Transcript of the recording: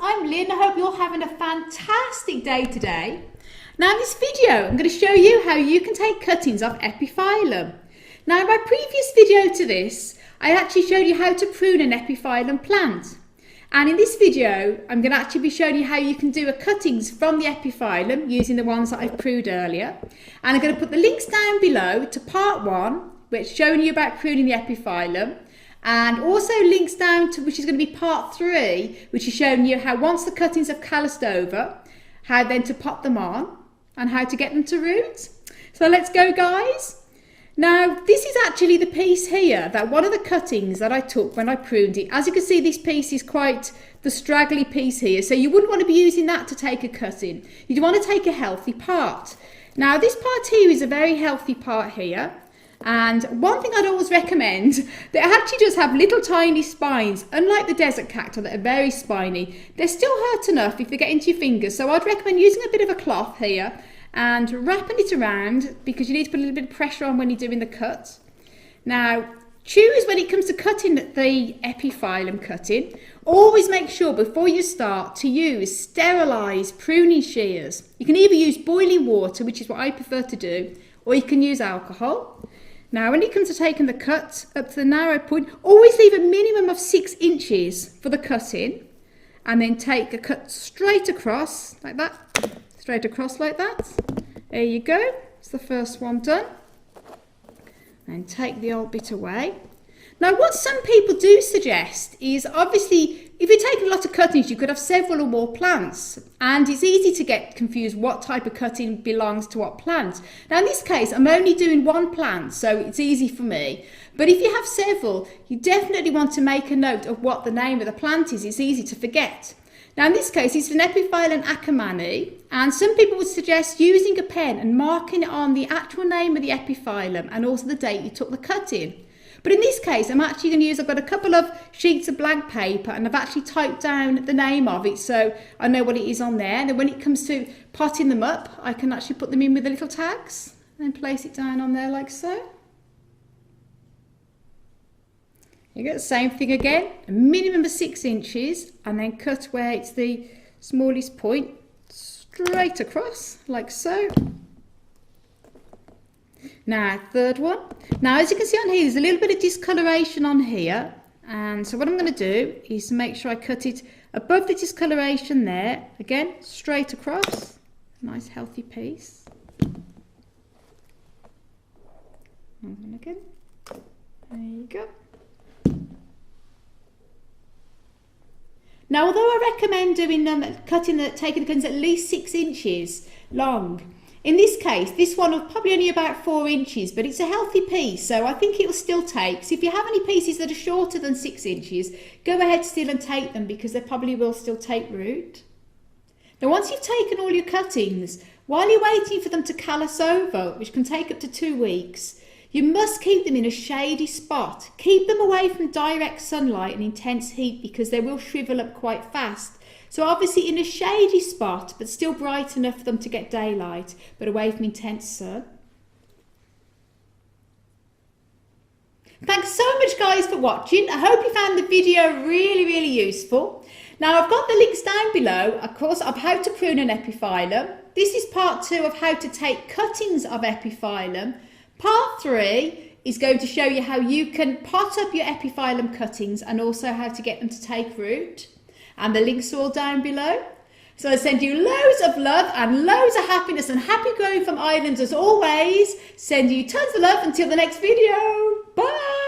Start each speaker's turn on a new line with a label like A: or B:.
A: I'm Lynn. I hope you're having a fantastic day today. Now in this video, I'm going to show you how you can take cuttings of Epiphyllum. Now in my previous video to this, I actually showed you how to prune an Epiphyllum plant. And in this video, I'm going to actually be showing you how you can do a cuttings from the Epiphyllum using the ones that I've pruned earlier. And I'm going to put the links down below to part 1, which is showing you about pruning the Epiphyllum. And also links down to which is going to be part 3, which is showing you how once the cuttings have calloused over, how then to pop them on and how to get them to root. So let's go, guys. Now this is actually the piece here, that one of the cuttings that I took when I pruned it. As you can see, this piece is quite the straggly piece here, so you wouldn't want to be using that to take a cutting. You'd want to take a healthy part. Now this part here is a very healthy part here. And one thing I'd always recommend, that actually does have little tiny spines, unlike the desert cactus that are very spiny. They still hurt enough if they get into your fingers, so I'd recommend using a bit of a cloth here and wrapping it around, because you need to put a little bit of pressure on when you're doing the cut. Now choose, when it comes to cutting the Epiphyllum cutting, always make sure before you start to use sterilised pruning shears. You can either use boiling water, which is what I prefer to do, or you can use alcohol. Now when it comes to taking the cut up to the narrow point, always leave a minimum of 6 inches for the cutting, and then take a cut straight across like that, straight across like that. There you go, it's the first one done. And take the old bit away. Now what some people do suggest is, obviously if you're taking a lot of cuttings, you could have several or more plants, and it's easy to get confused what type of cutting belongs to what plant. Now in this case I'm only doing one plant, so it's easy for me, but if you have several, you definitely want to make a note of what the name of the plant is. It's easy to forget. Now in this case it's an Epiphyllum ackermani, and some people would suggest using a pen and marking it on the actual name of the Epiphyllum and also the date you took the cut in. But in this case, I'm actually going to use, I've got a couple of sheets of blank paper and I've actually typed down the name of it, so I know what it is on there. And then when it comes to potting them up, I can actually put them in with the little tags and then place it down on there like so. You get the same thing again, a minimum of 6 inches, and then cut where it's the smallest point, straight across like so. Now, third one. Now, as you can see on here, there's a little bit of discoloration on here. And so what I'm going to do is make sure I cut it above the discoloration there. Again, straight across. Nice healthy piece. And again. There you go. Now, although I recommend doing taking the cuttings at least 6 inches long, in this case, this one will probably only about 4 inches, but it's a healthy piece, so I think it will still take. So if you have any pieces that are shorter than 6 inches, go ahead still and take them, because they probably will still take root. Now once you've taken all your cuttings, while you're waiting for them to callus over, which can take up to 2 weeks, you must keep them in a shady spot. Keep them away from direct sunlight and intense heat, because they will shrivel up quite fast. So obviously in a shady spot, but still bright enough for them to get daylight, but away from intense sun. Thanks so much, guys, for watching. I hope you found the video really useful. Now I've got the links down below, of course, of how to prune an Epiphyllum. This is part 2 of how to take cuttings of Epiphyllum. Part 3 is going to show you how you can pot up your Epiphyllum cuttings and also how to get them to take root. And the links are all down below. So I send you loads of love and loads of happiness, and happy growing from Ireland as always. Send you tons of love until the next video. Bye.